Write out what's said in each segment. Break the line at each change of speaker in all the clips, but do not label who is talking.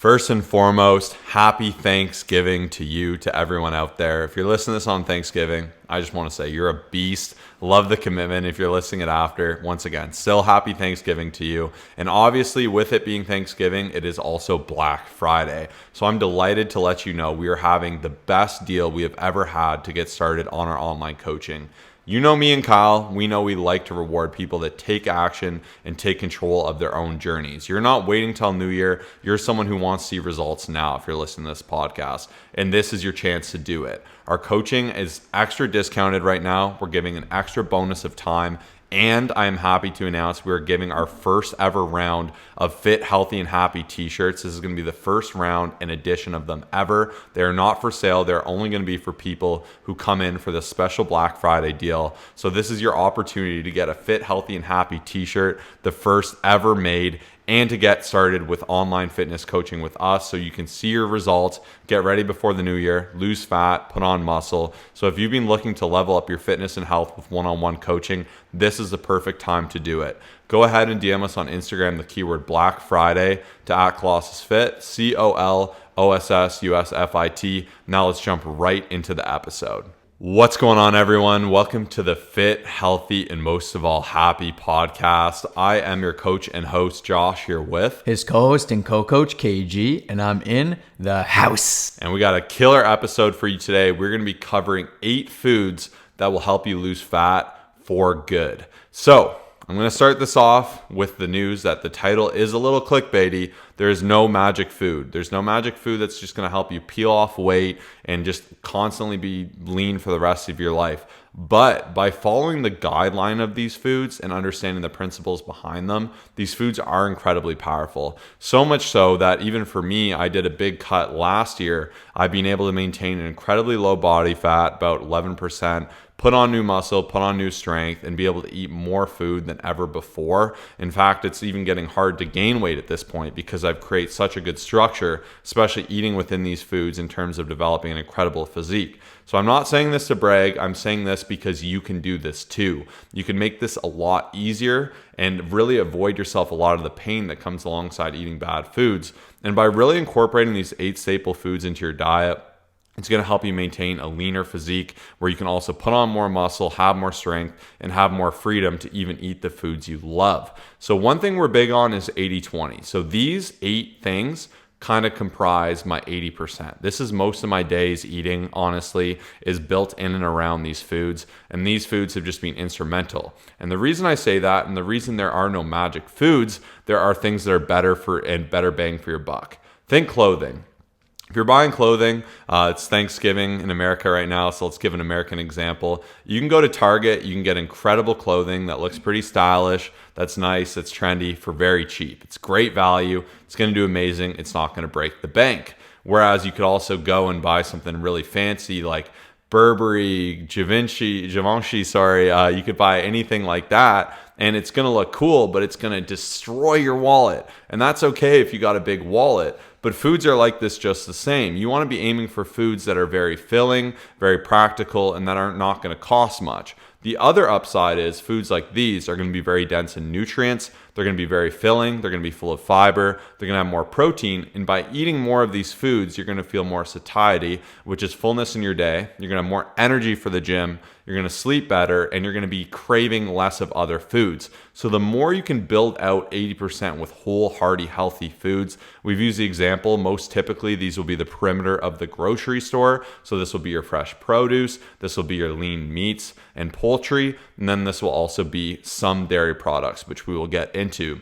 First and foremost, happy Thanksgiving to you, to everyone out there. If you're listening to this on Thanksgiving, I just want to say you're a beast. Love the commitment. If you're listening it after, once again, still happy Thanksgiving to you. And obviously, with it being Thanksgiving, it is also Black Friday. So I'm delighted to let you know we are having the best deal we have ever had to get started on our online coaching. You know me and Kyle, we know we like to reward people that take action and take control of their own journeys. You're not waiting till New Year. You're someone who wants to see results now if you're listening to this podcast. And this is your chance to do it. Our coaching is extra discounted right now. We're giving an extra bonus of time. And I am happy to announce we're giving our first ever round of Fit, Healthy, and Happy t-shirts. This is going to be the first round and edition of them ever. They're not for sale. They're only going to be for people who come in for the special Black Friday deal. So this is your opportunity to get a Fit, Healthy, and Happy t-shirt, the first ever made, and to get started with online fitness coaching with us so you can see your results, get ready before the new year, lose fat, put on muscle. So if you've been looking to level up your fitness and health with one-on-one coaching, this is the perfect time to do it. Go ahead and DM us on Instagram the keyword Black Friday to @ColossusFit, COLOSSUSFIT. Now let's jump right into the episode. What's going on, everyone? Welcome to the Fit, Healthy, and most of all, Happy podcast. I am your coach and host, Josh, here with
his co-host and co-coach, KG, and I'm in the house.
And we got a killer episode for you today. We're going to be covering 8 foods that will help you lose fat for good. So I'm going to start this off with the news that the title is a little clickbaity. There is no magic food. There's no magic food that's just going to help you peel off weight and just constantly be lean for the rest of your life. But by following the guideline of these foods and understanding the principles behind them, these foods are incredibly powerful. So much so that even for me, I did a big cut last year. I've been able to maintain an incredibly low body fat, about 11%, put on new muscle, put on new strength, and be able to eat more food than ever before. In fact, it's even getting hard to gain weight at this point because I've created such a good structure, especially eating within these foods in terms of developing an incredible physique. So I'm not saying this to brag. I'm saying this because you can do this too. You can make this a lot easier and really avoid yourself a lot of the pain that comes alongside eating bad foods. And by really incorporating these 8 staple foods into your diet, it's going to help you maintain a leaner physique where you can also put on more muscle, have more strength, and have more freedom to even eat the foods you love. So one thing we're big on is 80-20. So these 8 things kind of comprise my 80%. This is most of my days eating, honestly, is built in and around these foods. And these foods have just been instrumental. And the reason I say that, and the reason there are no magic foods, there are things that are better for and better bang for your buck. Think clothing. If you're buying clothing, it's Thanksgiving in America right now, so let's give an American example. You can go to Target, you can get incredible clothing that looks pretty stylish, that's nice, that's trendy for very cheap. It's great value, it's going to do amazing, it's not going to break the bank. Whereas you could also go and buy something really fancy like Burberry, Givenchy, you could buy anything like that, and it's going to look cool, but it's going to destroy your wallet. And that's okay if you got a big wallet. But foods are like this just the same. You want to be aiming for foods that are very filling, very practical, and that are not going to cost much. The other upside is foods like these are going to be very dense in nutrients. They're going to be very filling. They're going to be full of fiber. They're going to have more protein. And by eating more of these foods, you're going to feel more satiety, which is fullness in your day. You're going to have more energy for the gym. You're going to sleep better, and you're going to be craving less of other foods. So the more you can build out 80% with whole, hearty, healthy foods, we've used the example, most typically these will be the perimeter of the grocery store. So this will be your fresh produce. This will be your lean meats and poultry. And then this will also be some dairy products, which we will get into.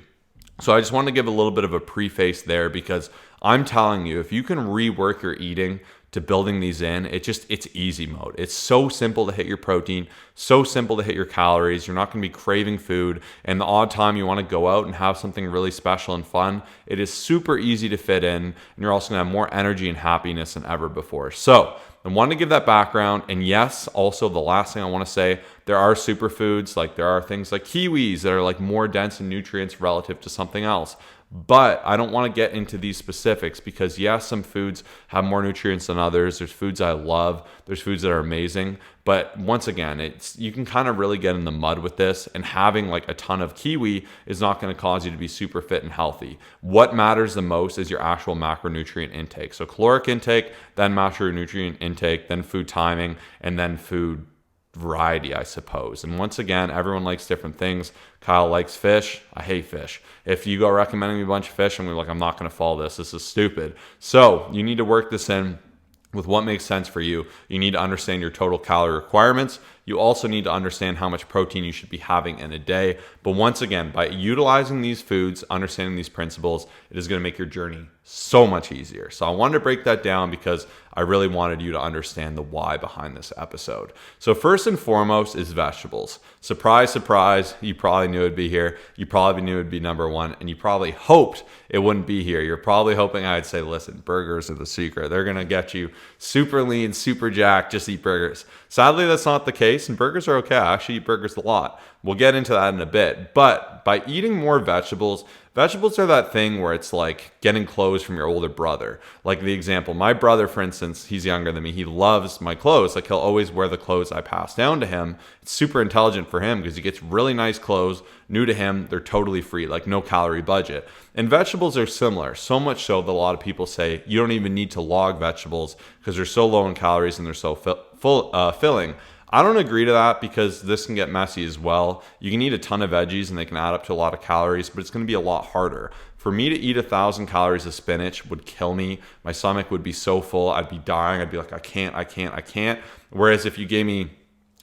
So I just want to give a little bit of a preface there because I'm telling you, if you can rework your eating to building these in, it's easy mode. It's so simple to hit your protein, so simple to hit your calories. You're not going to be craving food. And the odd time you want to go out and have something really special and fun, it is super easy to fit in. And you're also going to have more energy and happiness than ever before. So I wanted to give that background. And yes, also the last thing I want to say, there are superfoods, like there are things like kiwis that are like more dense in nutrients relative to something else. But I don't want to get into these specifics because yes, some foods have more nutrients than others. There's foods I love. There's foods that are amazing. But once again, you can kind of really get in the mud with this, and having like a ton of kiwi is not going to cause you to be super fit and healthy. What matters the most is your actual macronutrient intake. So caloric intake, then macronutrient intake, then food timing, and then food variety, I suppose. And once again, everyone likes different things. Kyle likes fish. I hate fish. If you go recommending me a bunch of fish, I'm like, I'm not going to follow this. This is stupid. So you need to work this in with what makes sense for you. You need to understand your total calorie requirements. You also need to understand how much protein you should be having in a day. But once again, by utilizing these foods, understanding these principles, it is going to make your journey so much easier. So I wanted to break that down because I really wanted you to understand the why behind this episode. So first and foremost is vegetables. Surprise, surprise, you probably knew it'd be here. You probably knew it'd be number one, and you probably hoped it wouldn't be here. You're probably hoping I'd say, listen, burgers are the secret. They're going to get you super lean, super jacked, just eat burgers. Sadly, that's not the case, and burgers are okay. I actually eat burgers a lot. We'll get into that in a bit. But by eating more vegetables are that thing where it's like getting clothes from your older brother. Like the example, my brother, for instance, he's younger than me. He loves my clothes. Like he'll always wear the clothes I pass down to him. It's super intelligent for him because he gets really nice clothes, new to him. They're totally free, like no calorie budget. And vegetables are similar, so much so that a lot of people say you don't even need to log vegetables because they're so low in calories and they're so filling. I don't agree to that because this can get messy as well. You can eat a ton of veggies and they can add up to a lot of calories, but it's going to be a lot harder. For me to eat 1,000 calories of spinach would kill me. My stomach would be so full. I'd be dying. I'd be like, I can't. Whereas if you gave me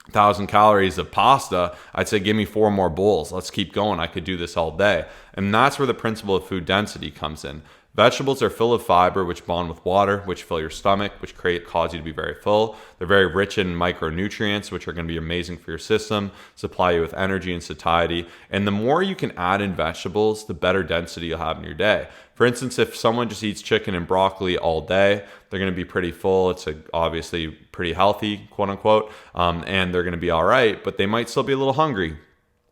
1,000 calories of pasta, I'd say, give me 4 more bowls. Let's keep going. I could do this all day. And that's where the principle of food density comes in. Vegetables are full of fiber, which bond with water, which fill your stomach, which cause you to be very full. They're very rich in micronutrients, which are going to be amazing for your system, supply you with energy and satiety. And the more you can add in vegetables, the better density you'll have in your day. For instance, if someone just eats chicken and broccoli all day, they're going to be pretty full. It's obviously pretty healthy, quote unquote, and they're going to be all right, but they might still be a little hungry.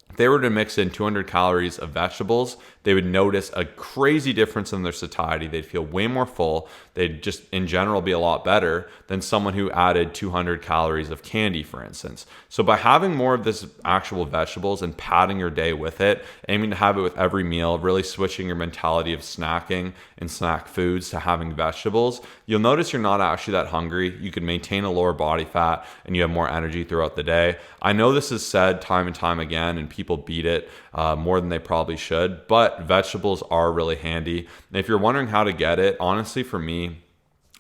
If they were to mix in 200 calories of vegetables, they would notice a crazy difference in their satiety. They'd feel way more full. They'd just, in general, be a lot better than someone who added 200 calories of candy, for instance. So by having more of this actual vegetables and padding your day with it, aiming to have it with every meal, really switching your mentality of snacking and snack foods to having vegetables, you'll notice you're not actually that hungry. You can maintain a lower body fat and you have more energy throughout the day. I know this is said time and time again, and people beat it more than they probably should, but vegetables are really handy. And if you're wondering how to get it, honestly, for me,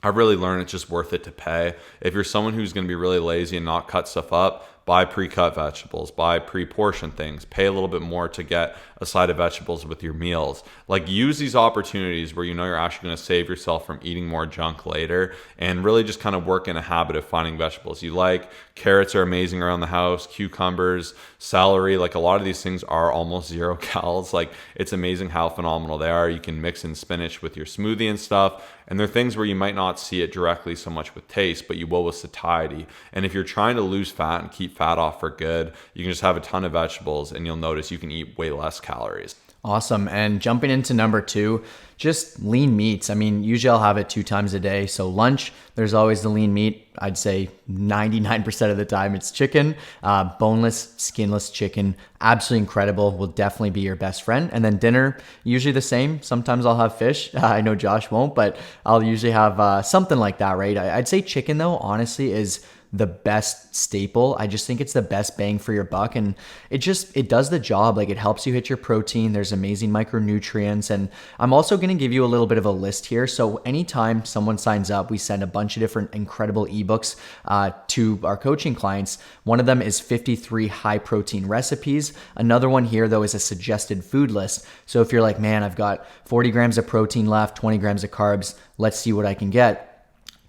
I've really learned it's just worth it to pay. If you're someone who's going to be really lazy and not cut stuff up, buy pre-cut vegetables, buy pre-portioned things, pay a little bit more to get a side of vegetables with your meals. Like, use these opportunities where you know you're actually going to save yourself from eating more junk later, and really just kind of work in a habit of finding vegetables you like. Carrots are amazing around the house, cucumbers, celery, like a lot of these things are almost 0 calories. Like, it's amazing how phenomenal they are. You can mix in spinach with your smoothie and stuff, and they're things where you might not see it directly so much with taste, but you will with satiety. And if you're trying to lose fat and keep fat off for good, you can just have a ton of vegetables and you'll notice you can eat way less calories.
Awesome. And jumping into number 2, just lean meats. I mean, usually I'll have it 2 times a day. So lunch, there's always the lean meat. I'd say 99% of the time it's chicken, boneless, skinless chicken. Absolutely incredible. Will definitely be your best friend. And then dinner, usually the same. Sometimes I'll have fish. I know Josh won't, but I'll usually have something like that, right? I'd say chicken though, honestly, is the best staple. I just think it's the best bang for your buck, and it does the job. Like, it helps you hit your protein. There's amazing micronutrients, and I'm also going to give you a little bit of a list here. So anytime someone signs up, we send a bunch of different incredible ebooks to our coaching clients. One of them is 53 high protein recipes. Another one here though is a suggested food list. So if you're like, man, I've got 40 grams of protein left, 20 grams of carbs, let's see what I can get.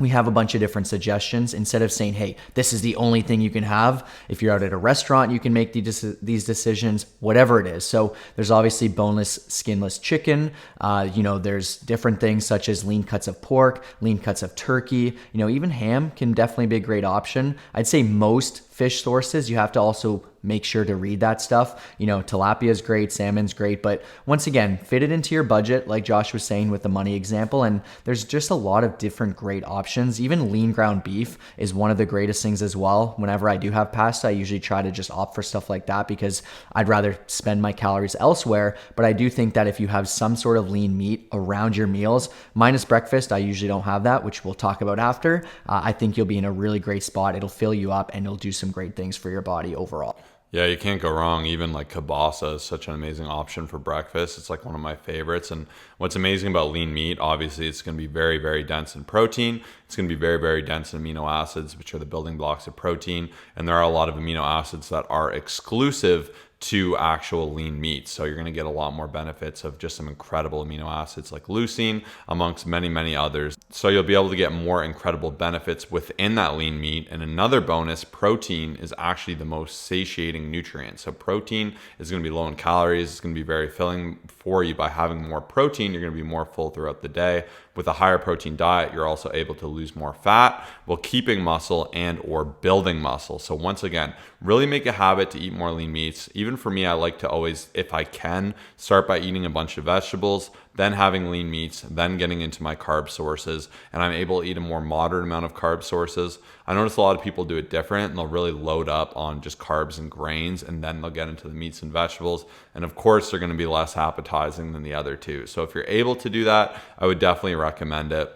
We have a bunch of different suggestions. Instead of saying, hey, this is the only thing you can have, if you're out at a restaurant, you can make these decisions, whatever it is. So there's obviously boneless, skinless chicken. There's different things such as lean cuts of pork, lean cuts of turkey. Even ham can definitely be a great option. I'd say most fish sources, you have to also make sure to read that stuff. Tilapia is great, salmon's great, but once again, fit it into your budget, like Josh was saying with the money example. And there's just a lot of different great options. Even lean ground beef is one of the greatest things as well. Whenever I do have pasta, I usually try to just opt for stuff like that because I'd rather spend my calories elsewhere. But I do think that if you have some sort of lean meat around your meals, minus breakfast, I usually don't have that, which we'll talk about after. I think you'll be in a really great spot. It'll fill you up and it'll do some great things for your body overall.
Yeah, you can't go wrong. Even like kielbasa is such an amazing option for breakfast. It's like one of my favorites. And what's amazing about lean meat, obviously, it's going to be very, very dense in protein. It's going to be very, very dense in amino acids, which are the building blocks of protein. And there are a lot of amino acids that are exclusive to actual lean meat. So you're going to get a lot more benefits of just some incredible amino acids like leucine, amongst many, many others. So you'll be able to get more incredible benefits within that lean meat. And another bonus, protein is actually the most satiating nutrient. So protein is going to be low in calories. It's going to be very filling for you. By having more protein, you're going to be more full throughout the day. With a higher protein diet, you're also able to lose more fat while keeping muscle and or building muscle. So once again, really make a habit to eat more lean meats. Even for me, I like to always, if I can, start by eating a bunch of vegetables, then having lean meats, then getting into my carb sources, and I'm able to eat a more moderate amount of carb sources. I notice a lot of people do it different, and they'll really load up on just carbs and grains, and then they'll get into the meats and vegetables. And of course, they're going to be less appetizing than the other two. So if you're able to do that, I would definitely recommend it.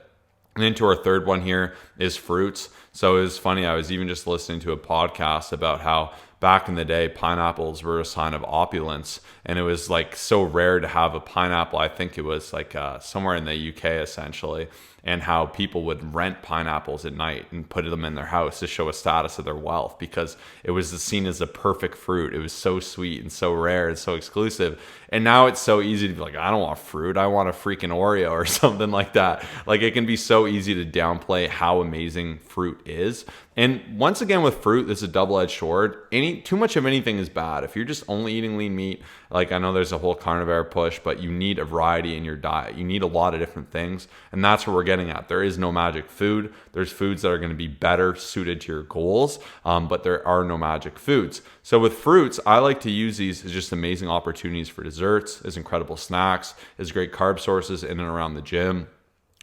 And into our third one here is fruits. So it was funny, I was even just listening to a podcast about how back in the day, pineapples were a sign of opulence, and it was like so rare to have a pineapple. I think it was like somewhere in the UK essentially, and how people would rent pineapples at night and put them in their house to show a status of their wealth because it was seen as a perfect fruit. It was so sweet and so rare and so exclusive. And now it's so easy to be like, I don't want fruit. I want a freaking Oreo or something like that. Like it can be so easy to downplay how amazing fruit is. And once again, with fruit, it's a double-edged sword. Too much of anything is bad. If you're just only eating lean meat, like I know there's a whole carnivore push, but you need a variety in your diet. You need a lot of different things. And that's what we're getting at. There is no magic food. There's foods that are going to be better suited to your goals, but there are no magic foods. So with fruits, I like to use these as just amazing opportunities for desserts, as incredible snacks, as great carb sources in and around the gym.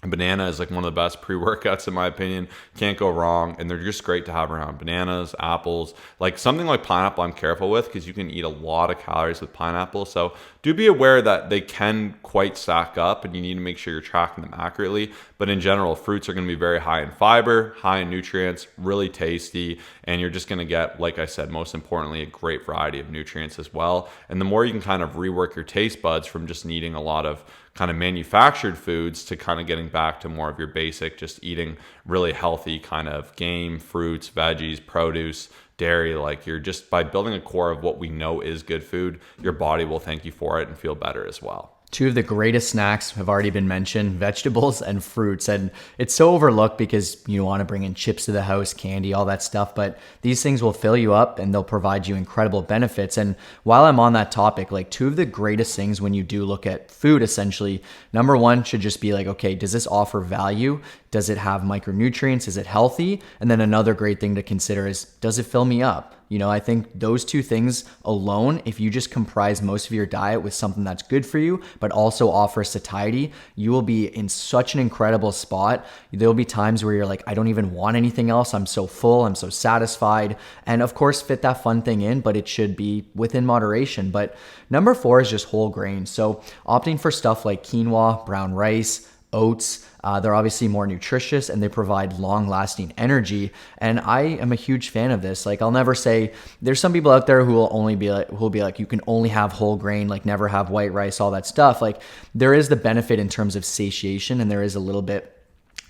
Banana is like one of the best pre-workouts in my opinion. Can't go wrong. And they're just great to have around. Bananas, apples, like something like pineapple I'm careful with because you can eat a lot of calories with pineapple. So do be aware that they can quite stack up and you need to make sure you're tracking them accurately. But in general, fruits are going to be very high in fiber, high in nutrients, really tasty. And you're just going to get, like I said, most importantly, a great variety of nutrients as well. And the more you can kind of rework your taste buds from just needing a lot of kind of manufactured foods to kind of getting back to more of your basic, just eating really healthy kind of game, fruits, veggies, produce, dairy. Like you're just by building a core of what we know is good food, your body will thank you for it and feel better as well.
Two of the greatest snacks have already been mentioned, vegetables and fruits. And it's so overlooked because you want to bring in chips to the house, candy, all that stuff. But these things will fill you up and they'll provide you incredible benefits. And while I'm on that topic, like two of the greatest things when you do look at food, essentially, number one should just be like, okay, does this offer value? Does it have micronutrients? Is it healthy? And then another great thing to consider is, does it fill me up? I think those two things alone, if you just comprise most of your diet with something that's good for you, but also offers satiety, you will be in such an incredible spot. There'll be times where you're like, I don't even want anything else. I'm so full. I'm so satisfied. And of course, fit that fun thing in, but it should be within moderation. But number 4 is just whole grains. So opting for stuff like quinoa, brown rice, oats. They're obviously more nutritious and they provide long-lasting energy. And I am a huge fan of this. Like I'll never say, there's some people out there who will be like, you can only have whole grain, like never have white rice, all that stuff. Like there is the benefit in terms of satiation and there is a little bit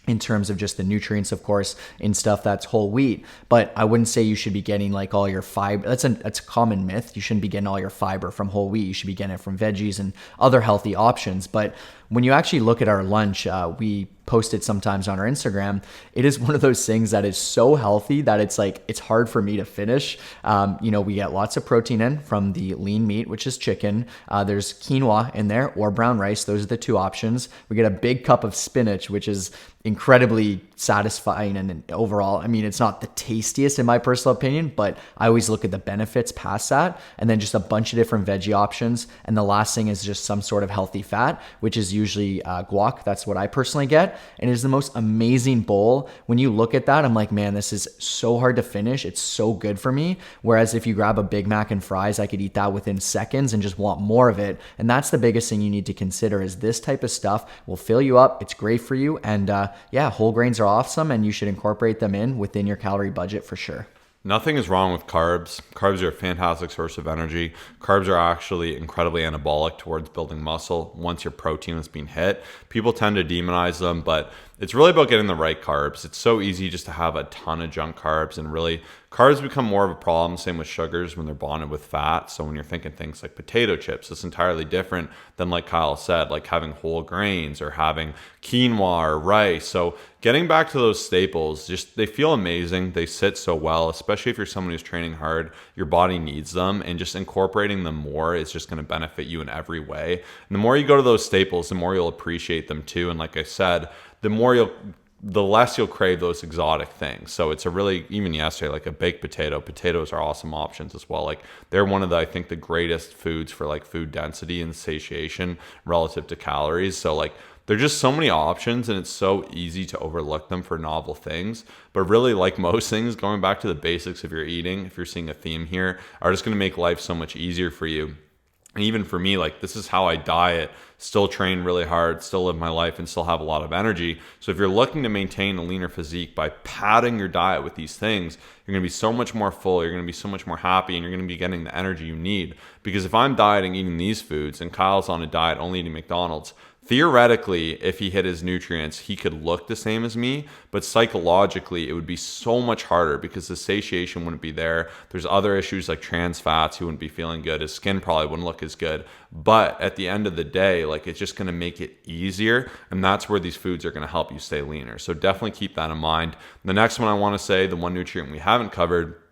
in terms of just the nutrients, of course, in stuff that's whole wheat. But I wouldn't say you should be getting like all your fiber. That's a common myth. You shouldn't be getting all your fiber from whole wheat. You should be getting it from veggies and other healthy options. But when you actually look at our lunch, we post it sometimes on our Instagram. It is one of those things that is so healthy that it's hard for me to finish. We get lots of protein in from the lean meat, which is chicken. There's quinoa in there or brown rice. Those are the two options. We get a big cup of spinach, which is incredibly satisfying. And overall, I mean, it's not the tastiest in my personal opinion, but I always look at the benefits past that. And then just a bunch of different veggie options. And the last thing is just some sort of healthy fat, which is usually guac. That's what I personally get. And it is the most amazing bowl. When you look at that, I'm like, man, this is so hard to finish. It's so good for me. Whereas if you grab a Big Mac and fries, I could eat that within seconds and just want more of it. And that's the biggest thing you need to consider is this type of stuff will fill you up. It's great for you. And whole grains are awesome and you should incorporate them in within your calorie budget for sure.
Nothing is wrong with carbs. Carbs are a fantastic source of energy. Carbs are actually incredibly anabolic towards building muscle once your protein is being hit. People tend to demonize them, but it's really about getting the right carbs. It's so easy just to have a ton of junk carbs, and really carbs become more of a problem. Same with sugars when they're bonded with fat. So when you're thinking things like potato chips, it's entirely different than, like Kyle said, like having whole grains or having quinoa or rice. So getting back to those staples, just they feel amazing. They sit so well, especially if you're someone who's training hard. Your body needs them, and just incorporating them more is just going to benefit you in every way. And the more you go to those staples, the more you'll appreciate them too. And like I said, the less you'll crave those exotic things. So it's a really, even yesterday, like a baked potato. Potatoes are awesome options as well. Like they're one of the, I think, the greatest foods for like food density and satiation relative to calories. So like there're just so many options, and it's so easy to overlook them for novel things. But really, like most things, going back to the basics of your eating, if you're seeing a theme here, are just going to make life so much easier for you. And even for me, like this is how I diet, still train really hard, still live my life, and still have a lot of energy. So if you're looking to maintain a leaner physique by padding your diet with these things, you're going to be so much more full, you're going to be so much more happy, and you're going to be getting the energy you need. Because if I'm dieting eating these foods and Kyle's on a diet only eating McDonald's, theoretically, if he hit his nutrients, he could look the same as me, but psychologically, it would be so much harder because the satiation wouldn't be there. There's other issues like trans fats. He wouldn't be feeling good. His skin probably wouldn't look as good. But at the end of the day, like it's just going to make it easier. And that's where these foods are going to help you stay leaner. So definitely keep that in mind. The next one I want to say, the one nutrient we haven't covered,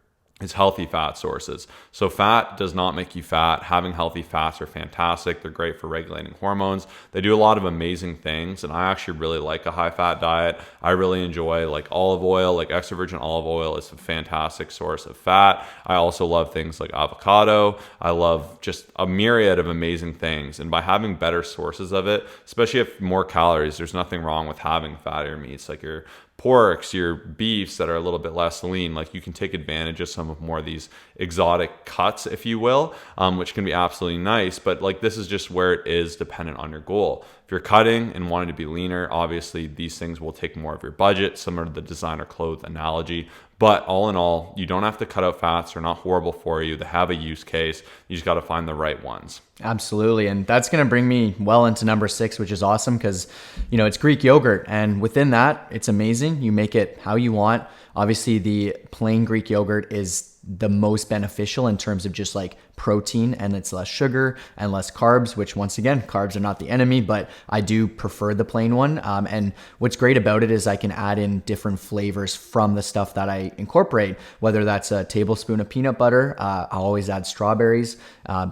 is healthy fat sources. So fat does not make you fat. Having healthy fats are fantastic. They're great for regulating hormones. They do a lot of amazing things. And I actually really like a high fat diet. I really enjoy like olive oil, like extra virgin olive oil is a fantastic source of fat. I also love things like avocado. I love just a myriad of amazing things. And by having better sources of it, especially if more calories, there's nothing wrong with having fattier meats like your porks, your beefs that are a little bit less lean. Like you can take advantage of some of more of these exotic cuts, if you will, which can be absolutely nice. But like this is just where it is dependent on your goal. If you're cutting and wanting to be leaner, obviously these things will take more of your budget, similar to the designer clothes analogy. But all in all, you don't have to cut out fats. They're not horrible for you. They have a use case. You just got to find the right ones.
Absolutely. And that's going to bring me well into number 6, which is awesome because, it's Greek yogurt. And within that, it's amazing. You make it how you want. Obviously, the plain Greek yogurt is the most beneficial in terms of just like protein, and it's less sugar and less carbs, which once again, carbs are not the enemy, but I do prefer the plain one. And what's great about it is I can add in different flavors from the stuff that I incorporate, whether that's a tablespoon of peanut butter. I'll always add strawberries,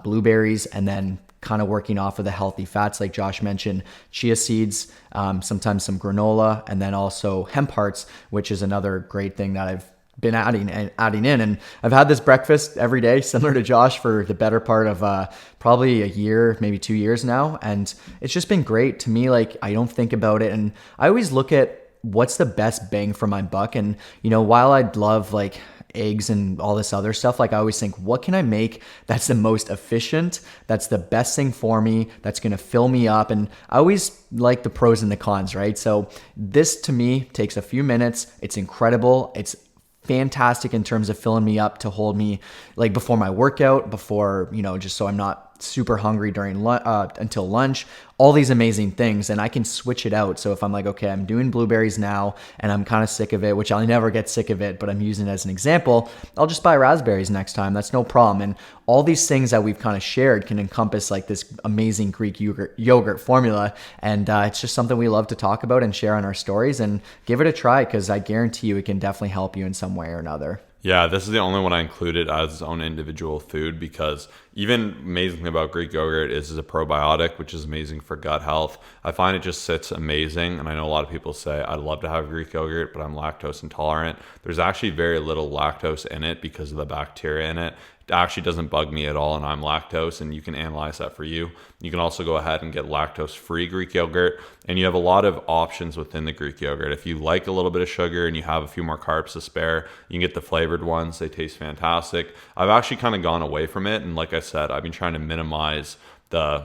blueberries, and then kind of working off of the healthy fats, like Josh mentioned, chia seeds, sometimes some granola, and then also hemp hearts, which is another great thing that I've been adding in. And I've had this breakfast every day, similar to Josh, for the better part of probably a year, maybe 2 years now. And it's just been great to me. Like I don't think about it. And I always look at what's the best bang for my buck. And, while I'd love like eggs and all this other stuff, like I always think, what can I make that's the most efficient, that's the best thing for me, that's going to fill me up? And I always like the pros and the cons, right? So this to me takes a few minutes. It's incredible. It's fantastic in terms of filling me up to hold me like before my workout, before, just so I'm not super hungry during until lunch, all these amazing things. And I can switch it out. So if I'm like, okay, I'm doing blueberries now and I'm kind of sick of it, which I'll never get sick of it, but I'm using it as an example, I'll just buy raspberries next time. That's no problem. And all these things that we've kind of shared can encompass like this amazing Greek yogurt formula. And it's just something we love to talk about and share on our stories, and give it a try, because I guarantee you it can definitely help you in some way or another.
Yeah, this is the only one I included as its own individual food, because even amazing thing about Greek yogurt is it's a probiotic, which is amazing for gut health. I find it just sits amazing. And I know a lot of people say, I'd love to have Greek yogurt, but I'm lactose intolerant. There's actually very little lactose in it because of the bacteria in it. It actually doesn't bug me at all, and I'm lactose, and you can analyze that for you. You can also go ahead and get lactose-free Greek yogurt, and you have a lot of options within the Greek yogurt. If you like a little bit of sugar and you have a few more carbs to spare, you can get the flavored ones. They taste fantastic. I've actually kind of gone away from it, and like I said, I've been trying to minimize the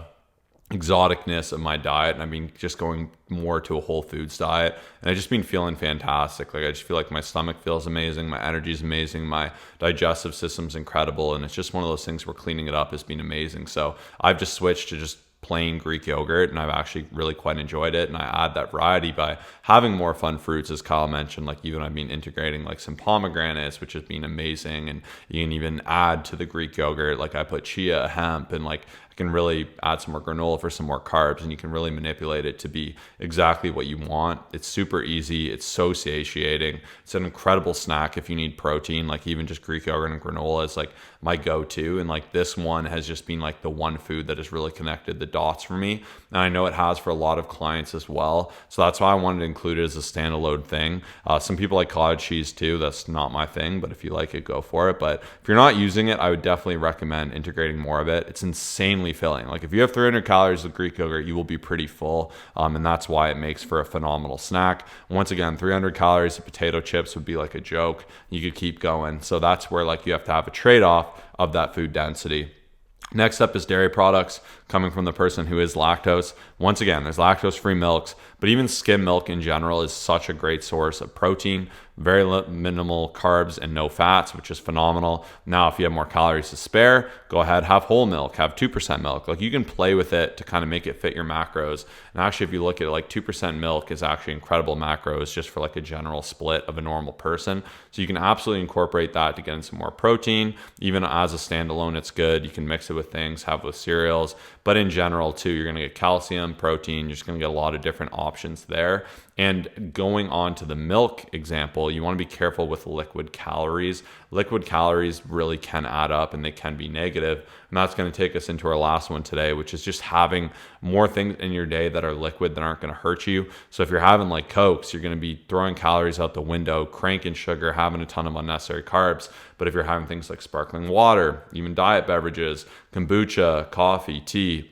exoticness of my diet, and I've been just going more to a whole foods diet, and I've just been feeling fantastic. Like, I just feel like my stomach feels amazing, my energy is amazing, my digestive system's incredible, and it's just one of those things where cleaning it up has been amazing. So I've just switched to just plain Greek yogurt, and I've actually really quite enjoyed it. And I add that variety by having more fun fruits, as Kyle mentioned. Like, even I've been integrating like some pomegranates, which has been amazing, and you can even add to the Greek yogurt, like I put chia, hemp, and like can really add some more granola for some more carbs, and you can really manipulate it to be exactly what you want. It's super easy. It's so satiating. It's an incredible snack if you need protein. Like, even just Greek yogurt and granola is like my go-to. And like, this one has just been like the one food that has really connected the dots for me. And I know it has for a lot of clients as well. So that's why I wanted to include it as a standalone thing. Some people like cottage cheese too. That's not my thing, but if you like it, go for it. But if you're not using it, I would definitely recommend integrating more of it. It's insanely filling. Like, if you have 300 calories of Greek yogurt, you will be pretty full, and that's why it makes for a phenomenal snack. Once again, 300 calories of potato chips would be like a joke. You could keep going. So that's where like you have to have a trade-off of that food density. Next up is dairy products, coming from the person who is lactose. Once again, there's lactose-free milks, but even skim milk in general is such a great source of protein, very minimal carbs and no fats, which is phenomenal. Now, if you have more calories to spare, go ahead, have whole milk, have 2% milk. Like, you can play with it to kind of make it fit your macros. And actually, if you look at it, like 2% milk is actually incredible macros just for like a general split of a normal person. So you can absolutely incorporate that to get in some more protein. Even as a standalone, it's good. You can mix it with things, have with cereals. But in general, too, you're going to get calcium, protein. You're just going to get a lot of different options there. And going on to the milk example, you want to be careful with liquid calories. Liquid calories really can add up, and they can be negative. And that's going to take us into our last one today, which is just having more things in your day that are liquid that aren't going to hurt you. So if you're having like Cokes, you're going to be throwing calories out the window, cranking sugar, having a ton of unnecessary carbs. But if you're having things like sparkling water, even diet beverages, kombucha, coffee, tea,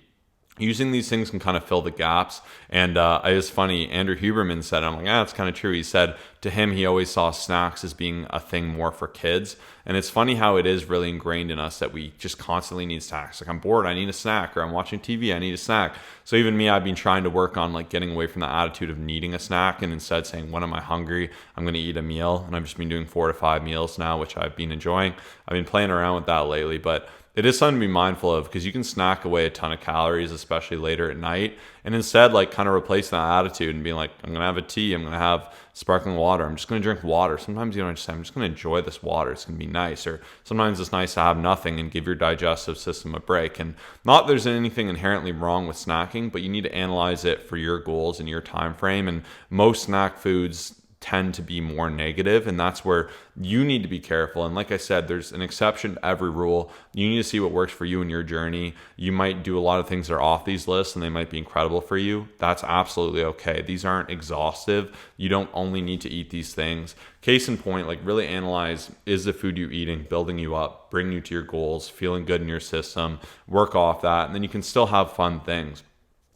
using these things can kind of fill the gaps. And it's funny, Andrew Huberman said, I'm like, it's kind of true. He said to him, he always saw snacks as being a thing more for kids. And it's funny how it is really ingrained in us that we just constantly need snacks. Like, I'm bored, I need a snack, or I'm watching TV, I need a snack. So even me, I've been trying to work on like getting away from the attitude of needing a snack, and instead saying, when am I hungry? I'm going to eat a meal. And I've just been doing 4 to 5 meals now, which I've been enjoying. I've been playing around with that lately, but it is something to be mindful of, because you can snack away a ton of calories, especially later at night, and instead like kind of replace that attitude and be like, I'm going to have a tea, I'm going to have sparkling water, I'm just going to drink water. Sometimes you don't just say, I'm just going to enjoy this water, it's going to be nice. Or sometimes it's nice to have nothing and give your digestive system a break. And not that there's anything inherently wrong with snacking, but you need to analyze it for your goals and your time frame. And most snack foods tend to be more negative, and that's where you need to be careful. And like I said, there's an exception to every rule. You need to see what works for you in your journey. You might do a lot of things that are off these lists and they might be incredible for you. That's absolutely okay. These aren't exhaustive. You don't only need to eat these things. Case in point, like, really analyze, is the food you're eating building you up, bringing you to your goals, feeling good in your system, work off that, and then you can still have fun things.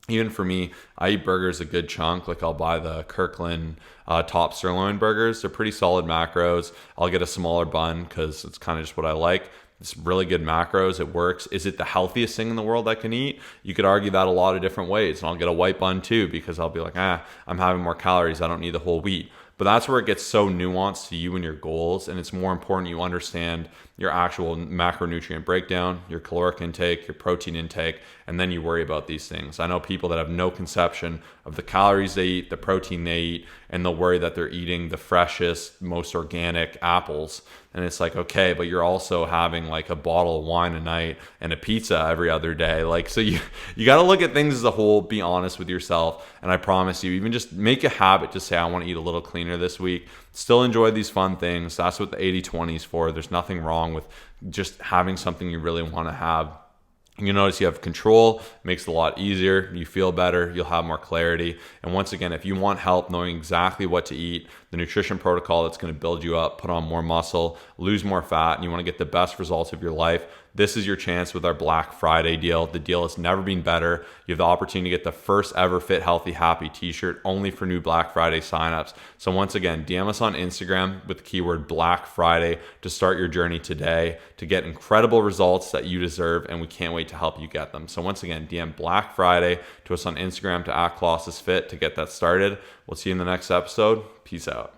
Even for me, I eat burgers a good chunk. Like, I'll buy the Kirkland top sirloin burgers. They're pretty solid macros. I'll get a smaller bun because it's kind of just what I like. It's really good macros. It works. Is it the healthiest thing in the world I can eat? You could argue that a lot of different ways. And I'll get a white bun too, because I'll be like, I'm having more calories. I don't need the whole wheat. But that's where it gets so nuanced to you and your goals. And it's more important you understand your actual macronutrient breakdown, your caloric intake, your protein intake, and then you worry about these things. I know people that have no conception of the calories they eat, the protein they eat, and they'll worry that they're eating the freshest, most organic apples. And it's like, okay, but you're also having like a bottle of wine a night and a pizza every other day. Like, so you got to look at things as a whole, be honest with yourself. And I promise you, even just make a habit to say, I want to eat a little cleaner this week. Still enjoy these fun things. That's what the 80-20 is for. There's nothing wrong with just having something you really want to have. You notice you have control, makes it a lot easier. You feel better, you'll have more clarity. And once again, if you want help knowing exactly what to eat, the nutrition protocol that's going to build you up, put on more muscle, lose more fat, and you want to get the best results of your life, this is your chance with our Black Friday deal. The deal has never been better. You have the opportunity to get the first ever Fit Healthy Happy t-shirt only for new Black Friday signups. So once again, DM us on Instagram with the keyword Black Friday to start your journey today to get incredible results that you deserve, and we can't wait to help you get them. So once again, DM Black Friday to us on Instagram to @ColossusFit to get that started. We'll see you in the next episode. Peace out.